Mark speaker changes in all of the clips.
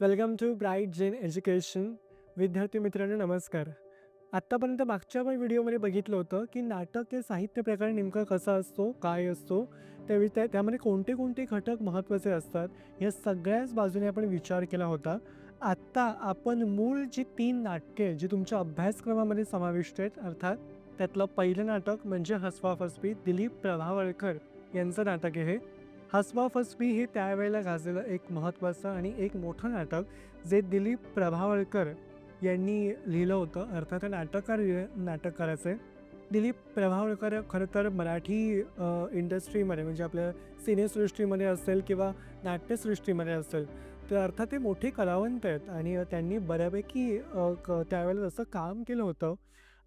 Speaker 1: Welcome to Bright Gen Education. विद्यार्थी मित्रांनो नमस्कार. आत्तापर्यंत मागच्या पण व्हिडिओमध्ये बघितलं होतं की नाटक हे साहित्य प्रकार नेमका कसा असतो, काय असतो, त्यामध्ये कोणते कोणते घटक महत्त्वाचे असतात या सगळ्याच बाजूने आपण विचार केला होता. आत्ता आपण मूळ जी 3 नाटके जी तुमच्या अभ्यासक्रमामध्ये समाविष्ट आहेत, अर्थात त्यातलं पहिलं नाटक म्हणजे हसवा-फसवी दिलीप प्रभावळकर यांचं नाटक आहे हे. हसवा-फसवी हे त्यावेळेला गाजलेलं एक महत्त्वाचं आणि एक मोठं नाटक, जे दिलीप प्रभावळकर यांनी लिहिलं होतं. अर्थात हे नाटककार दिलीप प्रभावळकर खरं तर मराठी इंडस्ट्रीमध्ये म्हणजे आपल्या सिनेसृष्टीमध्ये असेल किंवा नाट्यसृष्टीमध्ये असेल, तर अर्थात ते मोठे कलावंत आहेत आणि त्यांनी बऱ्यापैकी त्यावेळेला तसं काम केलं होतं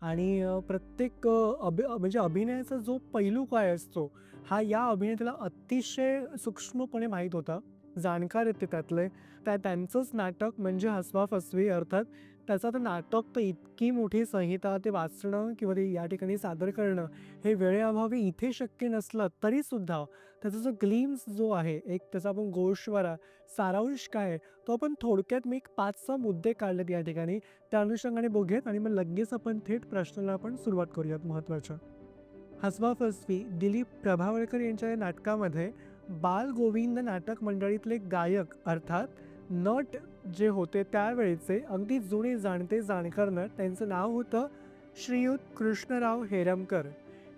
Speaker 1: आणि प्रत्येक म्हणजे अभिनयाचा जो पैलू काय असतो, हा या अभिनेत्याला अतिशय सूक्ष्मपणे माहीत होता. जाणकार आहेत ते त्यातले. त्यांचंच नाटक म्हणजे हसवा-फसवी. अर्थात त्याचं तर नाटक तर इतकी मोठी संहिता ते वाचणं किंवा ते या ठिकाणी सादर करणं हे वेळेअभावी इथे शक्य नसलं तरीसुद्धा त्याचा जो ग्लिम्स जो आहे, एक त्याचा आपण गोषवारा, सारांश काय आहे, तो आपण थोडक्यात मी एक 5-6 मुद्दे काढलेत या ठिकाणी. त्या अनुषंगाने बघूयात आणि मग लगेच आपण थेट प्रश्नाला आपण सुरुवात करूयात महत्त्वाच्या. हसवा-फसवी दिलीप प्रभावळकर यांच्या या नाटकामध्ये बालगोविंद नाटक मंडळीतले गायक अर्थात नट जे होते त्यावेळेचे अगदी जुने जाणते जाणकार नट, त्यांचं नाव होतं श्रीयुत कृष्णराव हेरमकर.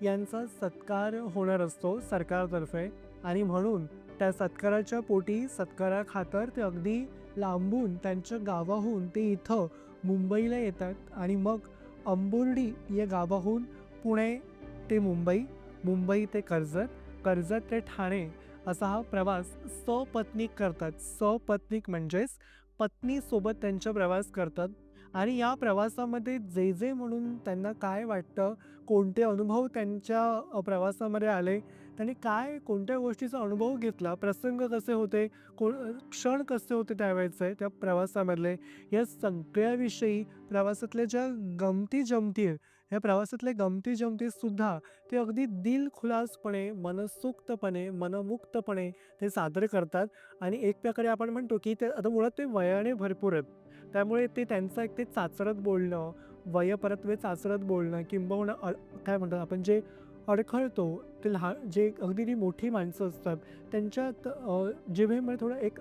Speaker 1: यांचा सत्कार होणार असतो सरकारतर्फे आणि म्हणून त्या सत्काराच्या पोटी सत्काराखातर ते अगदी लांबून त्यांच्या गावाहून ते इथं मुंबईला येतात आणि मग अंबुर्डी या गावाहून पुणे ते मुंबई, मुंबई ते कर्जत, कर्जत ते ठाणे असा हा प्रवास सपत्नीक करतात. सपत्नीक म्हणजेच पत्नीसोबत त्यांचा प्रवास करतात आणि या प्रवासामध्ये जे म्हणून त्यांना काय वाटतं, कोणते अनुभव त्यांच्या प्रवासामध्ये आले, त्यांनी काय कोणत्या गोष्टीचा अनुभव घेतला, प्रसंग कसे होते, क्षण कसे होते त्यावेळेचे त्या प्रवासामधले, या सगळ्याविषयी प्रवासातल्या ज्या गमती-जमती आहेत, ह्या प्रवासातल्या गमती-जमतीसुद्धा ते अगदी दिलखुलासपणे, मनसोक्तपणे, मनमुक्तपणे ते सादर करतात आणि एक प्रकारे आपण म्हणतो, की ते आता मुळात ते वयाने भरपूर आहेत. त्यामुळे ते त्यांचं एक ते चाचरत बोलणं, वयपरत्वे चाचरत बोलणं किंबहुना काय म्हणतात आपण जे अडखळतो, ते लहान जे अगदी ती मोठी माणसं असतात, त्यांच्यात जिभेमध्ये थोडा एक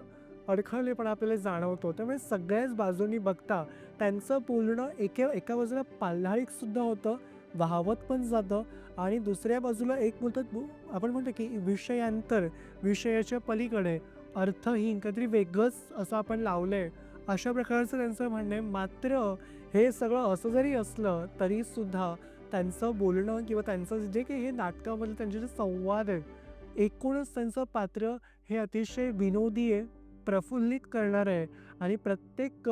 Speaker 1: अडखळलेपणा आपल्याला जाणवतो. त्यामुळे सगळ्याच बाजूंनी बघता त्यांचं बोलणं एका बाजूला पाल्हाळिकसुद्धा होतं, वाहवत पण जातं आणि दुसऱ्या बाजूला एक बोलतात आपण म्हणतो की विषयांतर, विषयाच्या पलीकडे अर्थहीन काहीतरी वेगळंच असं आपण लावलंय, अशा प्रकारचं त्यांचं म्हणणं आहे. मात्र हे सगळं असं जरी असलं तरीसुद्धा त्यांचं बोलणं किंवा त्यांचं जे काही हे नाटकामधले त्यांचे जे संवाद आहेत, एकूणच त्यांचं पात्र हे अतिशय विनोदी आहे, प्रफुल्लित करणारं आहे आणि प्रत्येक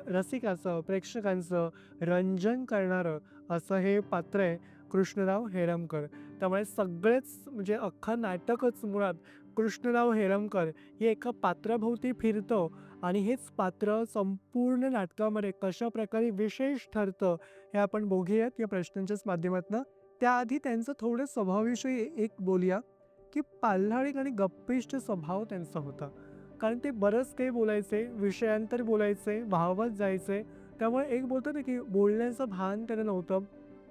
Speaker 1: रसिकाचं, प्रेक्षकांचं रंजन करणारं असं हे पात्र आहे कृष्णराव हेरमकर. त्यामुळे सगळेच म्हणजे अख्खं नाटकच मुळात कृष्णराव हेरमकर हे एका पात्राभोवती फिरतं आणि हेच पात्र संपूर्ण नाटकामध्ये कशाप्रकारे विशेष ठरतं हे आपण बघूयात या प्रश्नांच्याच माध्यमातनं. त्याआधी त्यांचं थोडं स्वभावाविषयी एक बोलूया, की पाल्हाळिक आणि गप्पिष्ट स्वभाव त्यांचा होता. कारण ते बरंच काही बोलायचे, विषयांतर बोलायचे, वाहवत जायचे. त्यामुळे एक बोलतो ना, की बोलण्याचं भान त्याला नव्हतं.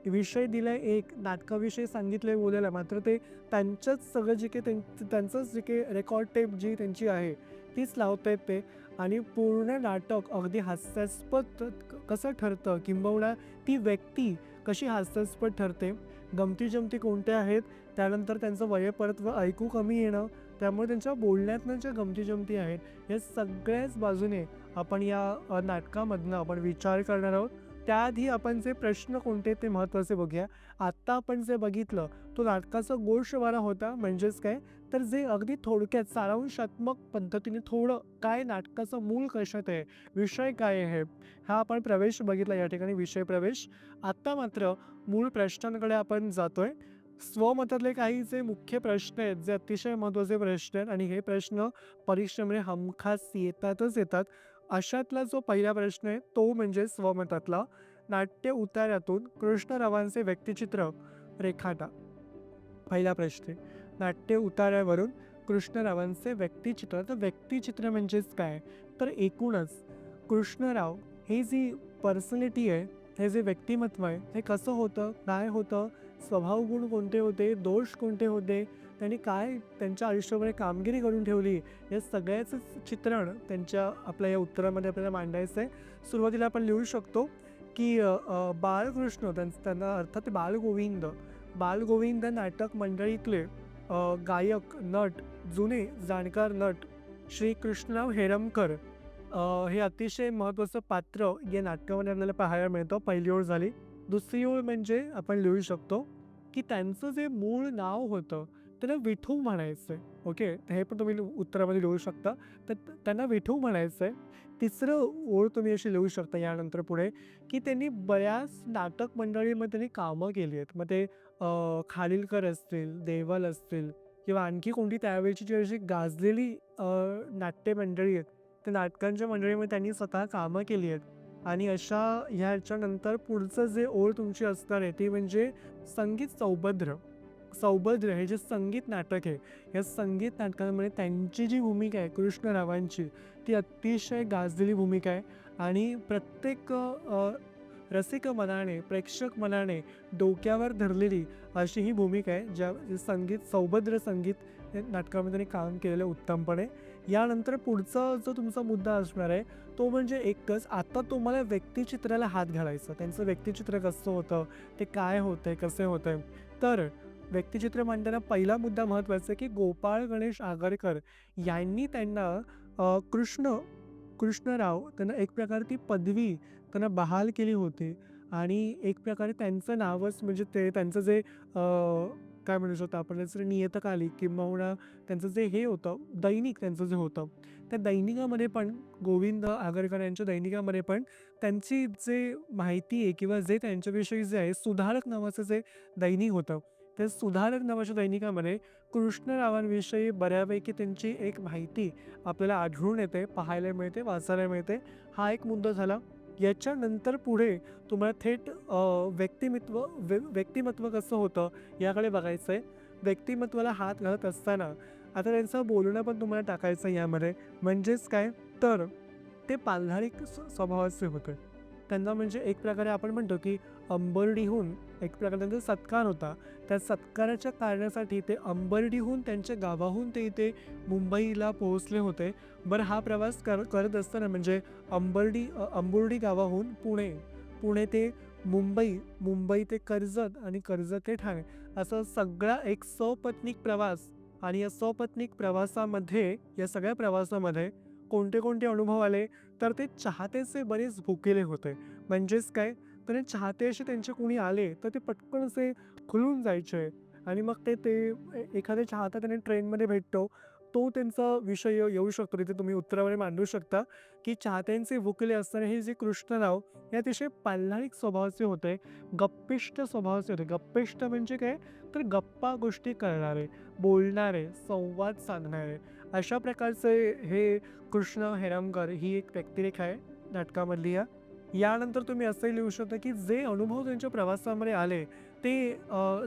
Speaker 1: विषय दिलाय एक, नाटकाविषयी सांगितलंय बोलायला, मात्र ते त्यांचंच सगळं जे काही त्यांचंच जे काही रेकॉर्ड टेप जी त्यांची आहे, तीच लावतायत ते आणि पूर्ण नाटक अगदी हास्यास्पद कसं ठरतं किंबहुना ती व्यक्ती कशी हास्यास्पद ठरते, गमती-जमती कोणत्या आहेत, त्यानंतर त्यांचं वयपरत्व ऐकू कमी येणं, त्यामुळे त्यांच्या बोलण्यातनं ज्या गमती-जमती आहेत, या सगळ्याच बाजूने आपण या नाटकामधनं आपण विचार करणार आहोत. त्याआधी आपण जे प्रश्न कोणते ते महत्त्वाचे बघूया. आत्ता आपण जे बघितलं, तो नाटकाचा गोषवारा होता. म्हणजेच काय, तर जे अगदी थोडक्यात सारांशात्मक पद्धतीने थोडं काय नाटकाचं मूळ कशात आहे, विषय काय आहे, हा आपण प्रवेश बघितला या ठिकाणी, विषय प्रवेश. आत्ता मात्र मूळ प्रश्नांकडे आपण जातोय. स्वमतातले काही जे मुख्य प्रश्न आहेत, जे अतिशय महत्त्वाचे प्रश्न आहेत आणि हे प्रश्न परीक्षेमध्ये हमखास येतातच येतात. अशातला जो पहिला प्रश्न आहे, तो म्हणजे स्वमतातला. नाट्य उतार्यातून कृष्णरावांचे व्यक्तिचित्र रेखाटा. पहिला प्रश्न आहे, नाट्य उतार्यावरून कृष्णरावांचे व्यक्तिचित्र. तर व्यक्तिचित्र म्हणजेच काय, तर एकूणच कृष्णराव हे जी पर्सनॅलिटी आहे, हे जे व्यक्तिमत्व आहे, हे कसं होतं, काय होतं, स्वभावगुण कोणते होते, दोष कोणते होते, त्यांनी काय त्यांच्या आयुष्यामध्ये कामगिरी करून ठेवली, या सगळ्याचं चित्रण त्यांच्या आपल्या या उत्तरामध्ये आपल्याला मांडायचं आहे. सुरुवातीला आपण लिहू शकतो की बाळकृष्ण त्यांना अर्थात बालगोविंद, बालगोविंद नाटक मंडळीतले गायक, नट, जुने जाणकार नट श्री कृष्णराव हेरमकर हे अतिशय महत्त्वाचं पात्र या नाटकामध्ये आपल्याला पाहायला मिळतं. पहिली ओळ झाली. दुसरी ओळ म्हणजे आपण लिहू शकतो की त्यांचं जे मूळ नाव होतं त्याला विठू म्हणायचं आहे. ओके, तर हे पण तुम्ही उत्तरामध्ये लिहू शकता. तर त्यांना विठू म्हणायचं आहे. तिसरं ओळ तुम्ही अशी लिहू शकता यानंतर पुढे, की त्यांनी बऱ्याच नाटक मंडळीमध्ये त्यांनी कामं केली आहेत. मग ते खाडिलकर असतील, देवल असतील किंवा आणखी कोणती त्यावेळची जी अशी गाजलेली नाट्य मंडळी आहेत, त्या नाटकांच्या मंडळीमध्ये त्यांनी स्वतः कामं केली आहेत. आणि अशा ह्याच्यानंतर पुढचं जे ओळ तुमची असणार आहे ती म्हणजे संगीत सौभद्र. सौभद्र हे जे संगीत नाटक आहे, या संगीत नाटकामध्ये त्यांची जी भूमिका आहे कृष्णरावांची, ती अतिशय गाजलेली भूमिका आहे. आणि प्रत्येक रसिक मनाने, प्रेक्षक मनाने डोक्यावर धरलेली अशी ही भूमिका आहे, जे संगीत सौभद्र संगीत या नाटकामध्ये त्यांनी काम केलेलं उत्तमपणे. यानंतर पुढचा जो तुमचा मुद्दा असणार आहे तो म्हणजे एकच, आता तुम्हाला व्यक्तिचित्राला हात घालायचं. त्यांचं व्यक्तिचित्र कसं होतं, ते काय होतंय, कसे होतंय. तर व्यक्तिचित्र मांडताना पहिला मुद्दा महत्त्वाचा आहे की गोपाळ गणेश आगरकर यांनी त्यांना कृष्णराव त्यांना एक प्रकारची पदवी त्यांना बहाल केली होती. आणि एक प्रकारे त्यांचं नावच म्हणजे ते त्यांचं जे काय म्हणू शकतो आपण त्याचं नियतकालिक किंबहुना त्यांचं जे हे होतं दैनिक त्यांचं जे होतं, त्या दैनिकामध्ये पण गोविंद आगरकर यांच्या दैनिकामध्ये पण त्यांची जे माहिती आहे किंवा जे त्यांच्याविषयी जे आहे सुधारक नावाचं जे दैनिक होतं, त्या सुधारक नावाच्या दैनिकामध्ये कृष्णरावांविषयी बऱ्यापैकी त्यांची एक माहिती आपल्याला आढळून येते, पाहायला मिळते, वाचायला मिळते. हा एक मुद्दा झाला. याच्यानंतर पुढे तुम्हाला थेट व्यक्तिमत्व कसं होतं याकडे बघायचं आहे. व्यक्तिमत्वाला हात घालत असताना आता त्यांचं बोलणं पण तुम्हाला टाकायचं यामध्ये. म्हणजेच काय, तर ते पाल्हाळिक स्वभावाचे होते. त्यांना म्हणजे एक प्रकारे आपण म्हणतो की अंबर्डीहून एक प्रकारे त्यांचा सत्कार होता. त्या सत्काराच्या कारणासाठी ते अंबर्डीहून त्यांच्या गावाहून ते इथे मुंबईला पोहोचले होते. बरं, हा प्रवास करत असताना म्हणजे अंबुर्डी गावाहून पुणे ते मुंबई, मुंबई ते कर्जत आणि कर्जत ते ठाणे, असा सगळा एक सपत्नीक प्रवास. आणि या सपत्नीक प्रवासामध्ये, या सगळ्या प्रवासामध्ये कोणते कोणते अनुभव आले, तर ते चाहतेचे बरेच भुकेले होते. म्हणजेच काय, तर हे चाहते असे त्यांचे कोणी आले तर ते पटकन असे खुलून जायचे. आणि मग एखादा चाहता त्याने ट्रेनमध्ये भेटतो, तो त्यांचा विषय येऊ शकतो. तिथे तुम्ही उत्तरामध्ये मांडू शकता की चाहत्यांचे भुकेले असताना हे जे कृष्णराव हे अतिशय पाल्हाळिक स्वभावाचे होते, गप्पिष्ट स्वभावाचे होते. गप्पिष्ट म्हणजे काय, तर गप्पा गोष्टी करणारे, बोलणारे, संवाद साधणारे, अशा प्रकारचे हे कृष्ण हेरमकर ही एक व्यक्तिरेखा आहे नाटकामधली. यानंतर तुम्ही असंही लिहू शकता की जे अनुभव त्यांच्या प्रवासामध्ये आले ते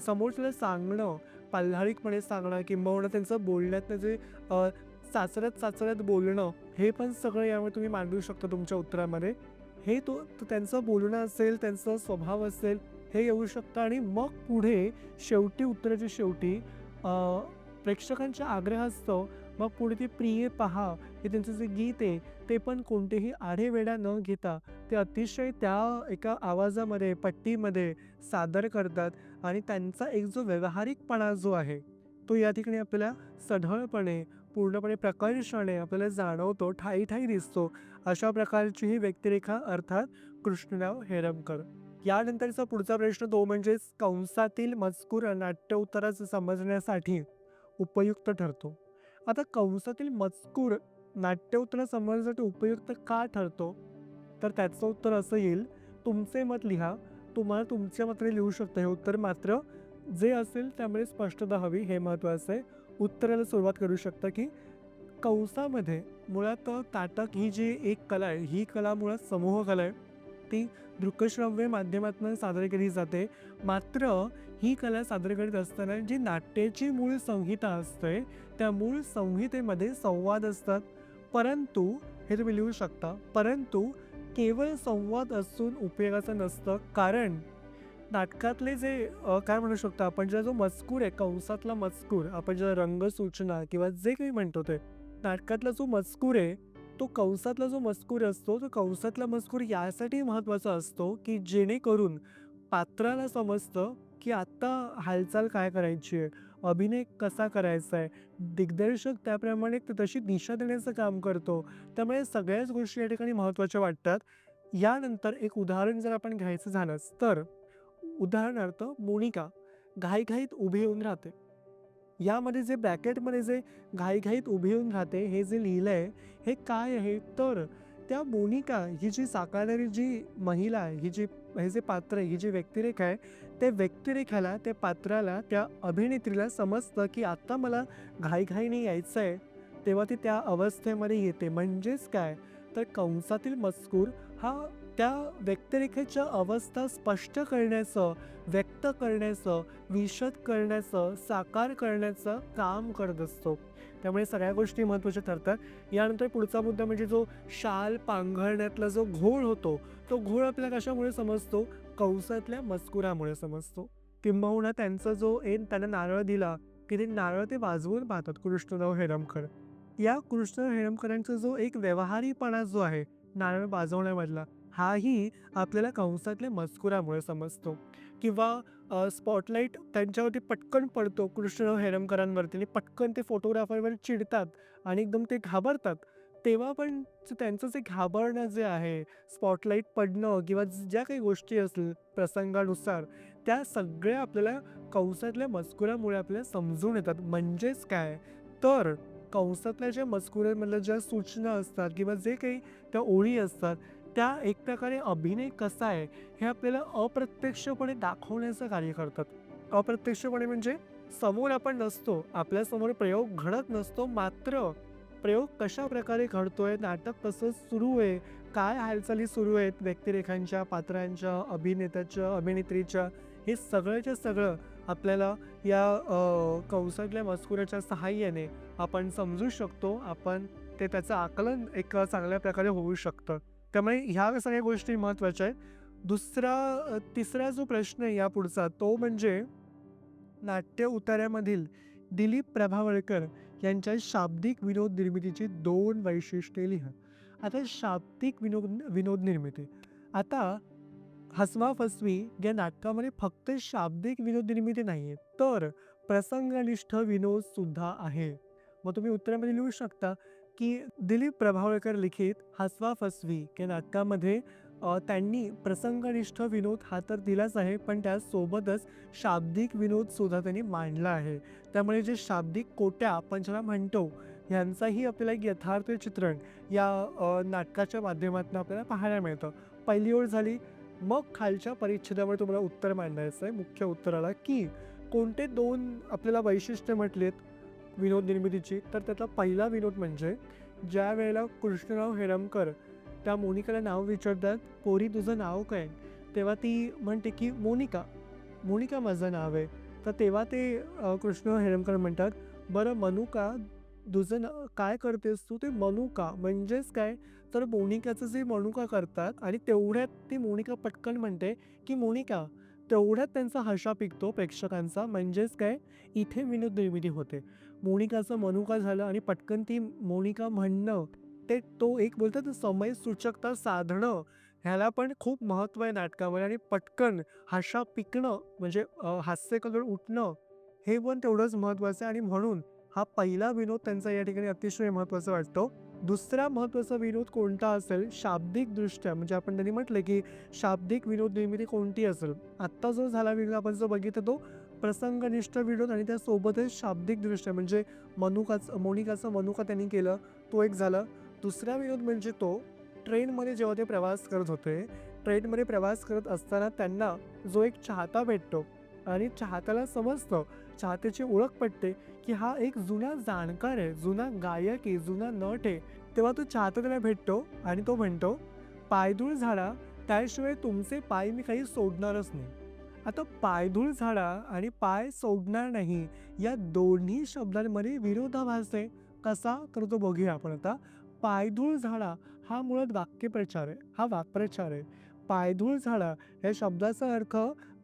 Speaker 1: समोरच्याला सांगणं, पाल्हाळिकपणे सांगणं किंबहुना त्यांचं बोलण्यातनं जे चाचरत बोलणं, हे पण सगळं यामुळे तुम्ही मांडू शकता तुमच्या उत्तरामध्ये. हे त्यांचं बोलणं असेल, त्यांचा स्वभाव असेल, हे येऊ शकतं. आणि मग पुढे शेवटी उत्तराच्या शेवटी प्रेक्षकांच्या आग्रहास्तव मग पुढे ते प्रिये पहा हे त्यांचं जे गीत आहे ते पण कोणतेही आढेवेढा न घेता ते अतिशय त्या एका आवाजामध्ये, पट्टीमध्ये सादर करतात. आणि त्यांचा एक जो व्यावहारिकपणा जो आहे तो या ठिकाणी आपल्याला सढळपणे, पूर्णपणे प्रकर्षाने आपल्याला जाणवतो, ठायी दिसतो. अशा प्रकारची ही व्यक्तिरेखा अर्थात कृष्णराव हेरमकर. यानंतरचा पुढचा प्रश्न तो म्हणजेच कंसातील मजकूर नाट्य उत्तराचं समजण्यासाठी उपयुक्त ठरतो. आता कंसातील मजकूर नाट्य उत्तर समजण्यासाठी उपयुक्त का ठरतो, तर त्याचं उत्तर असं येईल, तुमचे मत लिहा. तुम्हाला तुमच्या मताने लिहू शकता हे उत्तर, मात्र जे असेल त्यामध्ये स्पष्टता हवी, हे महत्त्वाचं आहे. उत्तराला सुरुवात करू शकता की कंसामध्ये मुळात नाटक ही जी एक कला आहे, ही कला मुळात समूह कला आहे. ती दृकश्राव्य माध्यमातून सादर केली जाते. मात्र ही कला सादर करीत असताना जी नाट्याची मूळ संहिता असते, त्या मूळ संहितेमध्ये संवाद असतात. परंतु हे तुम्ही लिहू शकता, परंतु केवळ संवाद असून उपयोगाचं नसतं. कारण नाटकातले जे काय म्हणू शकतो आपण, ज्याचा जो मजकूर आहे, कंसातला मजकूर, आपण ज्याला रंगसूचना किंवा जे काही म्हणतो ते, नाटकातला जो मजकूर आहे, तो कंसातला जो मजकूर असतो, तो कंसातला मजकूर यासाठी महत्त्वाचा असतो, की जेणेकरून पात्राला समजतं, की आत्ता हालचाल काय करायची आहे, अभिनय कसा करायचा आहे. दिग्दर्शक त्याप्रमाणे तशी दिशा देण्याचं काम करतो. त्यामुळे सगळ्याच गोष्टी या ठिकाणी महत्त्वाच्या वाटतात. यानंतर एक उदाहरण जर आपण घ्यायचं झालंच तर उदाहरणार्थ मोनिका घाईघाईत उभी येऊन राहते. यामध्ये जे ब्रॅकेटमध्ये जे घाईघाईत उभी येऊन राहते हे जे लिहिलंय हे काय आहे, तर त्या मोनिका ही जी साकारणारी जी महिला आहे, ही जी हे जे पात्र आहे, ही जी व्यक्तिरेखा आहे, त्या व्यक्तिरेखाला, त्या पात्राला, त्या अभिनेत्रीला समजतं की आत्ता मला घाईघाईने यायचं आहे. तेव्हा ती त्या अवस्थेमध्ये येते. म्हणजेच काय, तर कंसातील मजकूर हा त्या व्यक्तिरेखेच्या अवस्था स्पष्ट करण्याचं, व्यक्त करण्याचं, विशद करण्याचं, साकार करण्याचं काम करत असतो. त्यामुळे सगळ्या गोष्टी महत्त्वाच्या ठरतात. यानंतर पुढचा मुद्दा म्हणजे जो शाल पांघरण्यातला जो घोळ होतो, तो घोळ आपल्याला कशामुळे समजतो? कंसातल्या मजकुरामुळे समजतो. किंबहुना त्यांचा जो त्यांना नारळ दिला, की ते नारळ ते वाजवून पाहतात कृष्णराव हेरमकर. या कृष्णराव हेरमकरांचा जो एक व्यावहारीपणा जो आहे नारळ वाजवण्यामधला, हाही आपल्याला कंसातल्या मजकुरामुळे समजतो. किंवा स्पॉटलाईट त्यांच्यावरती पटकन पडतो कृष्णराव हेरमकरांवरती आणि पटकन ते फोटोग्राफरवर चिडतात आणि एकदम ते घाबरतात. तेव्हा पण त्यांचं जे घाबरणं जे आहे, स्पॉटलाईट पडणं किंवा ज्या काही गोष्टी असतील प्रसंगानुसार, त्या सगळ्या आपल्याला कंसातल्या मजकुरामुळे आपल्याला समजून येतात. म्हणजेच काय, तर कंसातल्या ज्या मजकुरामधल्या ज्या सूचना असतात किंवा जे काही त्या ओळी असतात, त्या एक प्रकारे अभिनय कसा आहे हे आपल्याला अप्रत्यक्षपणे दाखवण्याचं कार्य करतात. अप्रत्यक्षपणे म्हणजे समोर आपण नसतो, आपल्यासमोर प्रयोग घडत नसतो, मात्र प्रयोग कशा प्रकारे घडतोय, नाटक कसं सुरू आहे, काय हालचाली सुरू आहेत व्यक्तिरेखांच्या, पात्रांच्या, अभिनेत्याच्या, अभिनेत्रीच्या, हे सगळंच्या सगळं आपल्याला या कंसातल्या मजकुराच्या सहाय्याने आपण समजू शकतो. आपण त्याचं आकलन एक चांगल्या प्रकारे होऊ शकतं. त्यामुळे ह्या सगळ्या गोष्टी महत्त्वाच्या आहेत. तिसरा जो प्रश्न आहे या पुढचा, तो म्हणजे नाट्य उतार्यामधील दिलीप प्रभावळकर यांच्या शाब्दिक विनोद निर्मितीची 2 वैशिष्ट्ये लिहा. आता शाब्दिक विनोद निर्मिती. आता हसवा-फसवी या नाटकामध्ये फक्त शाब्दिक विनोद निर्मिती नाहीये, तर प्रसंगनिष्ठ विनोद सुद्धा आहे. मग तुम्ही उत्तरामध्ये लिहू शकता, की दिलीप प्रभावळकर लिखित हसवा-फसवी या नाटकामध्ये त्यांनी प्रसंगनिष्ठ विनोद हा तर दिलाच आहे, पण त्यासोबतच शाब्दिक विनोद सुद्धा त्यांनी मांडला आहे. त्यामुळे जे शाब्दिक कोट्या आपण ज्याला म्हणतो, ह्यांचाही आपल्याला एक यथार्थ चित्रण या नाटकाच्या माध्यमातून आपल्याला पाहायला मिळतं. पहिली ओळ झाली. मग खालच्या परिच्छेदामध्ये तुम्हाला उत्तर मांडायचं आहे मुख्य उत्तराला, की कोणते 2 आपल्याला वैशिष्ट्य म्हटलेत विनोद निर्मितीची. तर त्यातला पहिला विनोद म्हणजे ज्या वेळेला कृष्णराव हेरमकर त्या मोनिकाला नाव विचारतात, "पोरी तुझं नाव काय?" तेव्हा ती म्हणते, की "मोनिका. मोनिका माझं नाव आहे." तर तेव्हा ते कृष्णराव हेरमकर म्हणतात, "बरं मनुका, तुझं काय करतेस तू?" ते मनुका म्हणजेच काय, तर मोनिकाचं जे मनुका करतात आणि तेवढ्यात ती मोनिका पटकन म्हणते, की "मोनिका." तेवढ्यात त्यांचा हशा पिकतो प्रेक्षकांचा. म्हणजेच काय, इथे विनोद निर्मिती होते. मोनिकाचं मनुका झालं आणि पटकन ती मोनिका म्हणणं, तो एक बोलतात ना समयसूचकता साधणं, ह्याला पण खूप महत्त्व आहे नाटकामध्ये आणि पटकन हशा पिकणं म्हणजे हास्यकल्लोळ उठणं, हे पण तेवढंच महत्त्वाचं आहे आणि म्हणून हा पहिला विनोद त्यांचा या ठिकाणी अतिशय महत्त्वाचा वाटतो. दुसरा महत्त्वाचा विनोद कोणता असेल शाब्दिकदृष्ट्या, म्हणजे आपण त्यांनी म्हटलं, की शाब्दिक विनोद निर्मिती कोणती असेल? आत्ता जो झाला विनोद आपण जो बघितला तो प्रसंगनिष्ठ विनोद आणि त्यासोबतच शाब्दिकदृष्ट्या म्हणजे मोनिकाचं मनुका त्यांनी केलं, तो एक झाला. दुसरा विनोद म्हणजे तो ट्रेनमध्ये जेव्हा ते प्रवास करत होते, ट्रेनमध्ये प्रवास करत असताना त्यांना जो एक चाहता भेटतो आणि चाहत्याला समजतं, चाहत्याची ओळख पटते, की हा एक जुना जाणकार आहे, जुना गायक आहे, जुना नट आहे. तेव्हा तो चाहता त्याला भेटतो आणि तो म्हणतो, "पायदूळ झाडा त्याशिवाय तुमचे पाय मी काही सोडणारच नाही. आता पायधूळ झाडा आणि पाय सोडणार नाही या दोन्ही शब्दांमध्ये विरोधाभास आहे. कसा? तर तो बघूया आपण आता. पायधूळ झाडा हा मुळात वाक्यप्रचार आहे, हा वाक्प्रचार आहे. पायधूळ झाडा या शब्दाचा अर्थ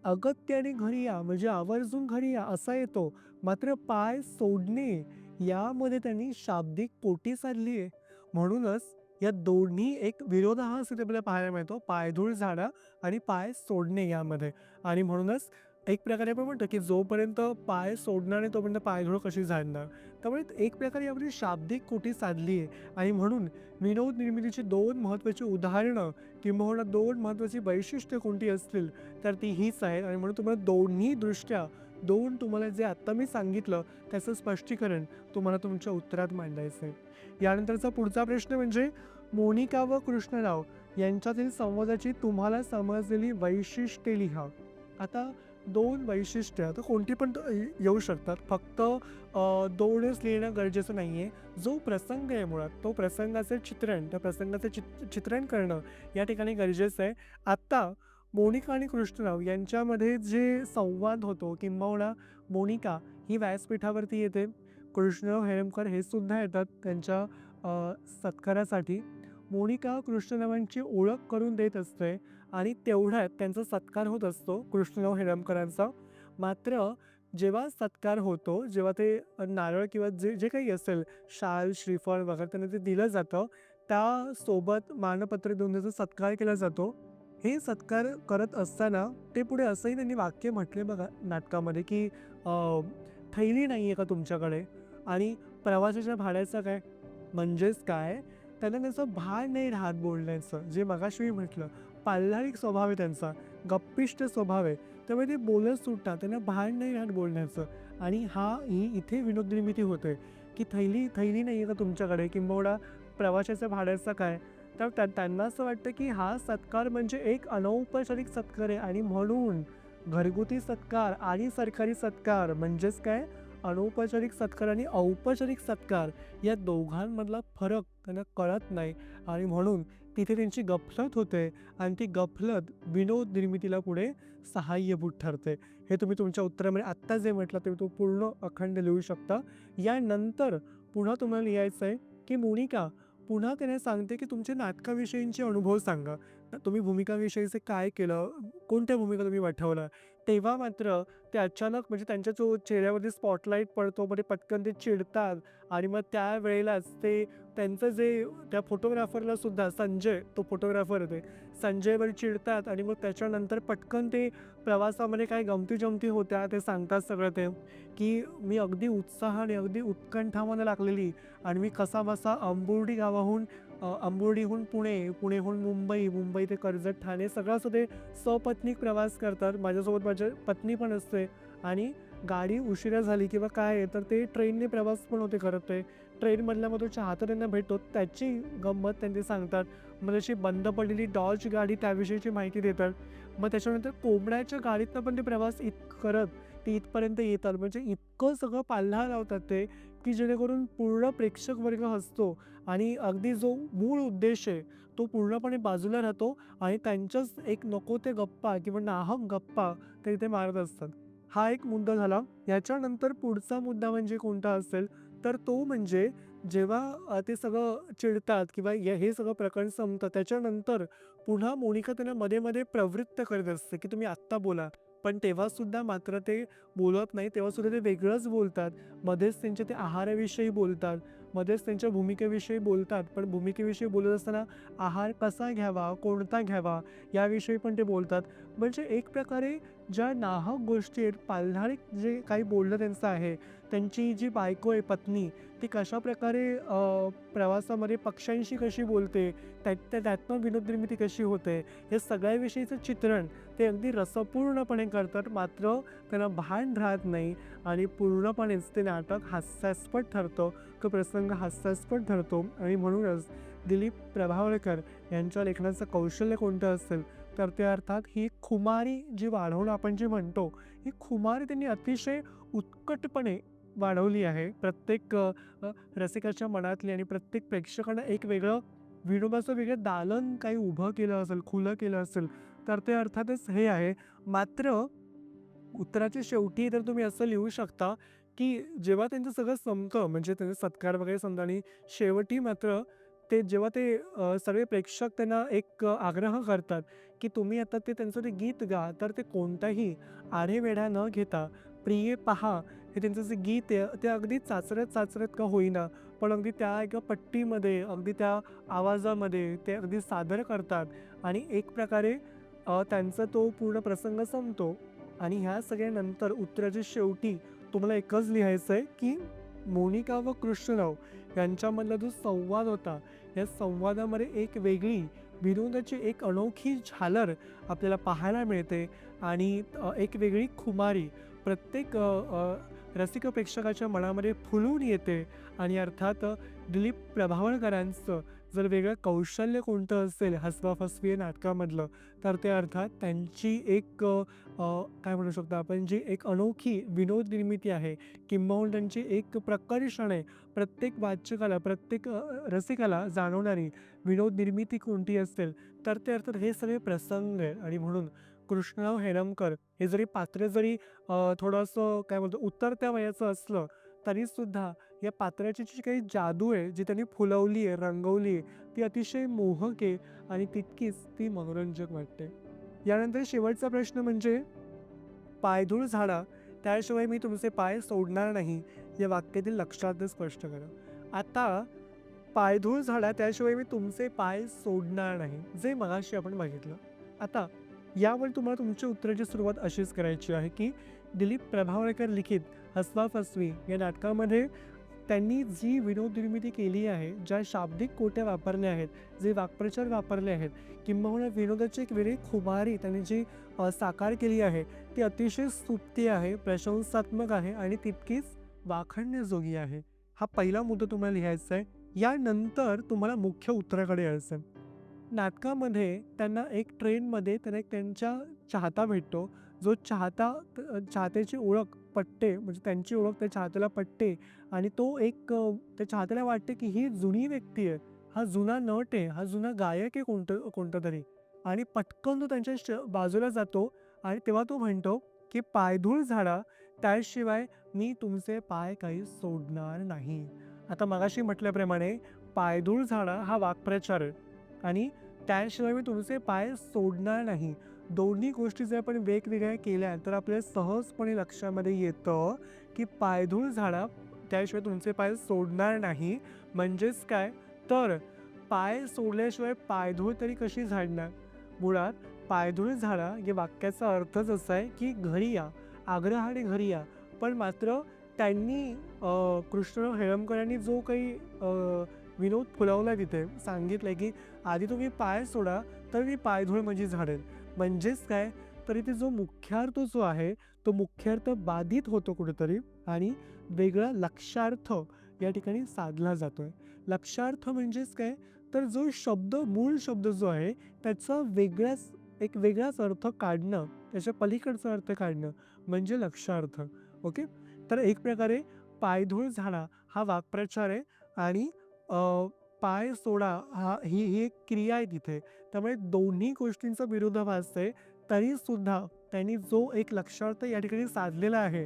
Speaker 1: अगत्याने घरी या म्हणजे आवर्जून घरी या असा येतो. मात्र पाय सोडणे यामध्ये त्यांनी शाब्दिक कोटी साधली आहे. म्हणूनच या दोन्ही एक विरोधाभास इथे आपल्याला पाहायला मिळतो. पायधूळ झाडा आणि पाय सोडणे यामध्ये. आणि म्हणूनच एक प्रकारे आपण म्हणतो, की जोपर्यंत पाय सोडणार नाही तोपर्यंत पायधूळ कशी झाडणार. त्यामुळे एक प्रकारे यामध्ये शाब्दिक कोटी साधली आहे. आणि म्हणून विनोद निर्मितीची 2 महत्त्वाची उदाहरणं किंबहुना 2 महत्त्वाची वैशिष्ट्य कोणती असतील तर ती हीच आहेत. आणि म्हणून तुम्हाला दोन्ही दृष्ट्या 2 तुम्हाला जे आत्ता मी सांगितलं त्याचं स्पष्टीकरण तुम्हाला तुमच्या उत्तरात मांडायचं आहे. यानंतरचा पुढचा प्रश्न म्हणजे मोनिका व कृष्णराव यांच्यातील संवादाची तुम्हाला समजलेली वैशिष्ट्ये लिहा. आता 2 वैशिष्ट्य आता कोणती पण येऊ शकतात. फक्त 2च लिहिणं गरजेचं नाही आहे. जो प्रसंग आहे मुळात, तो प्रसंगाचं चित्रण, त्या प्रसंगाचं चित्रण करणं या ठिकाणी गरजेचं आहे. आत्ता मोनिका आणि कृष्णराव यांच्यामध्ये जे संवाद होतो किंबहुना मोनिका ही व्यासपीठावरती येते. कृष्णराव हेरमकर हे सुद्धा येतात त्यांच्या सत्कारासाठी. मोनिका कृष्णरावांची ओळख करून देत असते आणि तेवढ्यात त्यांचा सत्कार होत असतो कृष्णराव हेरमकरांचा. मात्र जेव्हा सत्कार होतो, जेव्हा ते नारळ किंवा जे जे काही असेल शाल, श्रीफळ वगैरे त्यांना ते दिलं जातं, त्यासोबत मानपत्र देऊन त्याचा सत्कार केला जातो. हे सत्कार करत असताना ते पुढे असंही त्यांनी वाक्य म्हटले बघा नाटकामध्ये, की थैली नाही आहे का तुमच्याकडे? आणि प्रवासाच्या भाड्याचं काय? म्हणजेच काय? त्यांना त्याचं भान नाही राहत बोलण्याचं. जे मगाशी मी म्हटलं, पाल्हाळिक स्वभाव आहे त्यांचा, गप्पिष्ट स्वभाव आहे. त्यामुळे ते बोलत सुटतात. त्यांना भान नाही राहत बोलण्याचं. आणि ही इथे विनोद निर्मिती होते, की थैली थैली नाही आहे का तुमच्याकडे? किंबहुना प्रवासाच्या भाड्याचा काय? तर त्यांना असं वाटतं, की हा सत्कार म्हणजे एक अनौपचारिक सत्कार आहे आणि म्हणून घरगुती सत्कार आणि सरकारी सत्कार म्हणजेच काय? अनौपचारिक सत्कार आणि औपचारिक सत्कार या दोघांमधला फरक त्यांना कळत नाही. आणि म्हणून तिथे त्यांची गफलत होते आणि ती गफलत विनोद निर्मितीला पुढे सहाय्यभूत ठरते. हे तुम्ही तुमच्या उत्तरामध्ये आत्ता जे म्हटलं ते तो पूर्ण अखंड लिहू शकता. यानंतर पुन्हा तुम्हाला लिहायचं आहे, की मोनिका पुन्हा त्याने सांगते, की तुमचे नाटकाविषयींचे अनुभव सांगा. तुम्ही भूमिकाविषयीचे काय केलं? कोणत्या भूमिका तुम्ही वठवल्या? तेव्हा मात्र ते अचानक म्हणजे त्यांच्या जो चेहऱ्यावरती स्पॉटलाईट पडतो, मग ते पटकन ते चिडतात आणि मग त्यावेळेलाच ते त्यांचं जे त्या फोटोग्राफरला सुद्धा संजय तो फोटोग्राफर आहे ते, संजयवर चिडतात आणि मग त्याच्यानंतर पटकन ते प्रवासामध्ये काय गमती-जमती होत्या ते सांगतात सगळं ते, की मी अगदी उत्साहाने, अगदी उत्कंठा मला लागलेली आणि मी कसाबसा अंबुर्डीहून पुणे, पुणेहून मुंबई, मुंबई ते कर्जत, ठाणे सगळं असं ते सपत्नीक प्रवास करतात. माझ्यासोबत माझी पत्नी पण असते आणि गाडी उशिरा झाली किंवा काय आहे तर ते ट्रेनने प्रवास पण होते खरं ते. ट्रेनमधला मग तो चाहता त्यांना भेटतो त्याची गंमत त्यांनी सांगतात. मग तशी बंद पडलेली डॉज गाडी त्याविषयीची माहिती देतात. मग त्याच्यानंतर कोंबड्याच्या गाडीतनं पण ते प्रवास करत ते इथपर्यंत येतात. म्हणजे इतकं सगळं पाल्हा लावतात ते, की जेणेकरून पूर्ण प्रेक्षक वर्ग हसतो आणि अगदी जो मूळ उद्देश आहे तो पूर्णपणे बाजूला राहतो आणि त्यांच्याच एक नको ते गप्पा किंवा नाहक गप्पा ते इथे मारत असतात. हा एक मुद्दा झाला. याच्यानंतर पुढचा मुद्दा म्हणजे कोणता असेल तर तो म्हणजे जेव्हा ते सगळं चिडतात किंवा हे सगळं प्रकरण संपतं त्याच्यानंतर पुन्हा मोनिका त्यांना मध्ये-मध्ये प्रवृत्त करत असते, की तुम्ही आत्ता बोला. पण तेव्हासुद्धा मात्र ते बोलत नाही. तेव्हासुद्धा ते वेगळंच बोलतात. मध्येच त्यांच्या ते आहाराविषयी बोलतात. मध्येच त्यांच्या भूमिकेविषयी बोलतात. पण भूमिकेविषयी बोलत असताना आहार कसा घ्यावा, कोणता घ्यावा याविषयी पण ते बोलतात. म्हणजे एक प्रकारे ज्या नाहक गोष्टी आहेत, पाल्हाळिक जे काही बोलणं त्यांचं आहे, त्यांची जी बायको आहे, पत्नी, ती कशाप्रकारे प्रवासामध्ये पक्ष्यांशी कशी बोलते, त्यातनं विनोदनिर्मिती कशी होते, हे सगळ्याविषयीचं चित्रण ते अगदी रसपूर्णपणे करतात. मात्र त्यांना भान राहत नाही आणि पूर्णपणेच ते नाटक हास्यास्पद ठरतं. तो प्रसंग हास्यास्पद ठरतो आणि म्हणूनच दिलीप प्रभावळकर यांच्या लेखनाचं कौशल्य कोणतं असेल तर ते अर्थात ही खुमारी जी वाढवणं आपण जे म्हणतो, ही खुमारी त्यांनी अतिशय उत्कटपणे वाढवली आहे. प्रत्येक रसिकाच्या मनातली आणि प्रत्येक प्रेक्षकांना एक वेगळं विनोबाचं वेगळं दालन काही उभं केलं असेल, खुलं केलं असेल, तर ते अर्थातच हे आहे. मात्र उत्तराच्या शेवटी तर तुम्ही असं लिहू शकता, की जेव्हा त्यांचं सगळं संपतं, म्हणजे त्यांचे सत्कार वगैरे संपतात आणि शेवटी मात्र ते जेव्हा ते सगळे प्रेक्षक त्यांना एक आग्रह करतात, की तुम्ही आता ते त्यांचं ते गीत गा. तर ते कोणताही आढेवेढा न घेता "प्रिये पहा" हे त्यांचं जे गीत आहे, ते अगदी चाचरत-चाचरत का होईना, पण अगदी त्या एका पट्टीमध्ये, अगदी त्या आवाजामध्ये ते अगदी सादर करतात आणि एक प्रकारे त्यांचा तो पूर्ण प्रसंग संपतो. आणि ह्या सगळ्यानंतर उत्तराच्या शेवटी तुम्हाला एकच लिहायचं आहे, की मोनिका व कृष्णराव यांच्यामधला जो संवाद होता, या संवादामध्ये एक वेगळी विनोदाची एक अनोखी झालर आपल्याला पाहायला मिळते आणि एक वेगळी खुमारी प्रत्येक रसिक प्रेक्षकाच्या मनामध्ये फुलून येते आणि अर्थात दिलीप प्रभावळकरांचं जर वेगळं कौशल्य कोणतं असेल हसवा-फसवी या नाटकामधलं, तर ते अर्थात त्यांची एक काय म्हणू शकतो आपण, जी एक अनोखी विनोद निर्मिती आहे किंबहुना त्यांची एक प्रकर्षाने प्रत्येक वाचकाला, प्रत्येक रसिकाला जाणवणारी विनोद निर्मिती कोणती असेल, तर ते अर्थात हे सगळे प्रसंग आहे आणि म्हणून कृष्णराव हेरमकर हे जरी पात्र जरी थोडंसं काय म्हणतो उतरत्या वयाचं असलं, तरीसुद्धा या पात्राची जी काही जादू आहे, जी त्यांनी फुलवली आहे, रंगवली आहे, ती अतिशय मोहक आहे आणि तितकीच ती मनोरंजक वाटते. यानंतर शेवटचा प्रश्न म्हणजे पायधूळ झाडा, त्याशिवाय मी तुमचे पाय सोडणार नाही, या वाक्यातील लक्षार्थ स्पष्ट करा. आता पायधूळ झाडा, त्याशिवाय मी तुमचे पाय सोडणार नाही, जे मगाशी आपण बघितलं. आता यावर तुम्हाला तुमच्या उत्तराची सुरुवात अशीच करायची आहे, की दिलीप प्रभावळकर लिखित हसवा-फसवी या नाटकामध्ये त्यांनी जी विनोद निर्मिती केली आहे, ज्या शाब्दिक कोट्या वापरल्या आहेत, जे वाक्प्रचार वापरले आहेत, किंबहुना विनोदाची एक वेगळी खुमारी त्यांनी जी साकार केली आहे, ती अतिशय स्तुत्य आहे, प्रशंसात्मक आहे आणि तितकीच वाखाणण्याजोगी आहे. हा पहिला मुद्दा तुम्हाला लिहायचा आहे. यानंतर तुम्हाला मुख्य उत्तराकडे यायचं आहे. नाटकामध्ये त्यांना एक ट्रेनमध्ये त्यांना एक त्यांच्या चाहता भेटतो. जो चाहता चाहत्याची ओळख पटते, म्हणजे त्यांची ओळख त्या चाहत्याला पटते आणि तो एक त्या चाहत्याला वाटते, की ही जुनी व्यक्ती आहे. हा जुना नट आहे, हा जुना गायक आहे कोणतातरी आणि पटकन तो त्यांच्या बाजूला जातो आणि तेव्हा तो म्हणतो, की "पायधूळ झाडा, त्याशिवाय मी तुमचे पाय काही सोडणार नाही." आता मगाशी म्हटल्याप्रमाणे पायधूळ झाडा हा वाक्प्रचार आहे आणि त्याशिवाय मी तुमचे पाय सोडणार नाही. दोन्ही गोष्टी जर आपण वेगवेगळ्या केल्या तर आपल्याला सहजपणे लक्षामध्ये येतं, की पायधूळ झाडा, त्याशिवाय तुमचे पाय सोडणार नाही. म्हणजेच काय? तर पाय सोडल्याशिवाय पायधूळ तरी कशी झाडणार? मुळात पायधूळ झाडा या वाक्याचा अर्थच असा आहे, की घरी या, आग्रहाने घरी या. पण मात्र त्यांनी कृष्णराव हेळंबकरांनी जो काही विनोद फुलवला तिथे सांगितलंय, की आधी तुम्ही पाय सोडा, तर मी पायधूळ म्हणजे झाडेन. म्हणजेच काय, तर इथे जो मुख्यार्थ जो आहे, तो मुख्यार्थ बाधित होतो कुठेतरी आणि वेगळा लक्षार्थ या ठिकाणी साधला जातोय. लक्षार्थ म्हणजेच काय, तर जो शब्द, मूळ शब्द जो आहे, त्याचा एक वेगळाच अर्थ काढणं, त्याच्या पलीकडचा अर्थ काढणं म्हणजे लक्षार्थ. ओके. तर एक प्रकारे पायधूळ झाडा हा वाक्प्रचार आहे आणि पाय सोडा ही एक क्रिया आहे तिथे. त्यामुळे दोन्ही गोष्टींचा विरोधाभास आहे. तरीसुद्धा त्यांनी जो एक लक्षार्थ या ठिकाणी साधलेला आहे,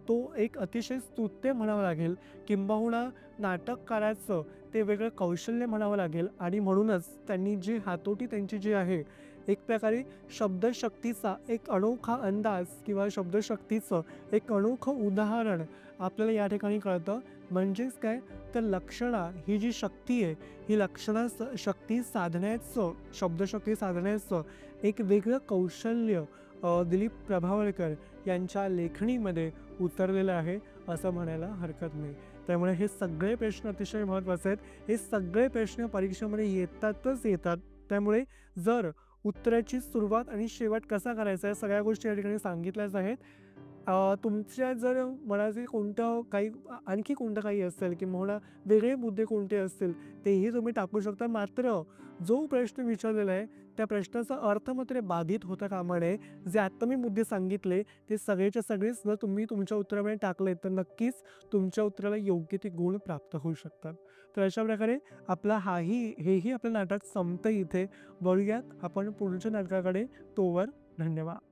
Speaker 1: तो एक अतिशय स्तुत्य म्हणावं लागेल किंबहुना नाटककाराचं ते वेगळं कौशल्य म्हणावं लागेल आणि म्हणूनच त्यांनी जी हातोटी त्यांची जी आहे, एक प्रकारे शब्दशक्तीचा एक अनोखा अंदाज किंवा शब्दशक्तीचं एक अनोखं उदाहरण आपल्याला या ठिकाणी कळतं. म्हणजेच काय, तर लक्षणा ही जी शक्ती आहे, ही लक्षणा शक्ती साधण्याचं, शब्दशक्ती साधण्याचं एक वेगळं कौशल्य दिलीप प्रभावळकर यांच्या लेखणीमध्ये उतरलेलं आहे, असं म्हणायला हरकत नाही. त्यामुळे हे सगळे प्रश्न अतिशय महत्त्वाचे आहेत. हे सगळे प्रश्न परीक्षेमध्ये येतातच येतात. त्यामुळे जर उत्तराची सुरुवात आणि शेवट कसा करायचा आहे, सगळ्या गोष्टी या ठिकाणी सांगितल्याच आहेत. तुमच्या जर मनाचे कोणतं काही आणखी कोणतं काही असेल किंबहुना वेगळे मुद्दे कोणते असतील, तेही तुम्ही टाकू शकता. मात्र जो प्रश्न विचारलेला आहे, त्या प्रश्नाचा अर्थ मात्र बाधित होता कामा नये. जे आत्ता मी मुद्दे सांगितले ते सगळेच्या सगळेच जर तुम्ही तुमच्या उत्तरामध्ये टाकले तर नक्कीच तुमच्या उत्तराला योग्य ते गुण प्राप्त होऊ शकतात. तर अशा प्रकारे आपला हेही आपलं नाटक संपतं इथे. वळूयात आपण पुढच्या नाटकाकडे. तोवर धन्यवाद.